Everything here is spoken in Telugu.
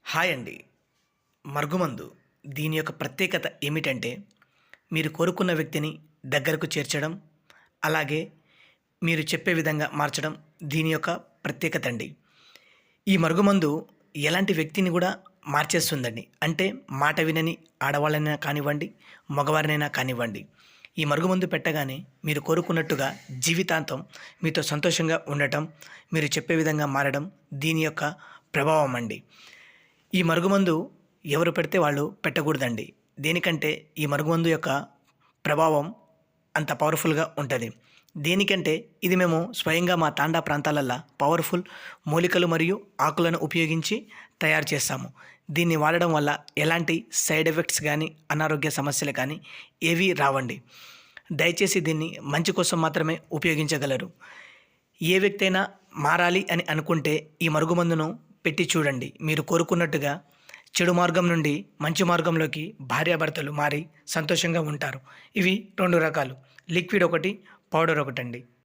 హాయ్ అండి. మరుగుమందు దీని యొక్క ప్రత్యేకత ఏమిటంటే, మీరు కోరుకున్న వ్యక్తిని దగ్గరకు చేర్చడం, అలాగే మీరు చెప్పే విధంగా మార్చడం దీని యొక్క ప్రత్యేకత అండి. ఈ మరుగుమందు ఎలాంటి వ్యక్తిని కూడా మార్చేస్తుందండి. అంటే మాట వినని ఆడవాళ్ళనైనా కానివ్వండి, మగవారినైనా కానివ్వండి. ఈ మరుగుమందు పెట్టగానే మీరు కోరుకున్నట్టుగా జీవితాంతం మీతో సంతోషంగా ఉండటం, మీరు చెప్పే విధంగా మారడం దీని యొక్క ప్రభావం అండి. ఈ మరుగుమందు ఎవరు పెడితే వాళ్ళు పెట్టకూడదండి. దేనికంటే ఈ మరుగుమందు యొక్క ప్రభావం అంత పవర్‌ఫుల్‌గా ఉంటది. దేనికంటే ఇది మేము స్వయంగా మా తాండా ప్రాంతాలల్ల పవర్‌ఫుల్ మూలికలు మరియు ఆకులను ఉపయోగించి తయారు చేస్తాము. దీన్ని వాడడం వల్ల ఎలాంటి సైడ్ ఎఫెక్ట్స్ గానీ, అనారోగ్య సమస్యలు కానీ ఏవీ రావండి. దయచేసి దీన్ని మంచి కోసం మాత్రమే ఉపయోగించగలరు. ఏ వ్యక్తి అయినా మారాలి అని అనుకుంటే ఈ మరుగుమందును పెట్టి చూడండి. మీరు కోరుకున్నట్టుగా చెడు మార్గం నుండి మంచి మార్గంలోకి భార్యాభర్తలు మారి సంతోషంగా ఉంటారు. ఇవి 2 రకాలు. లిక్విడ్ ఒకటి, పౌడర్ ఒకటండి.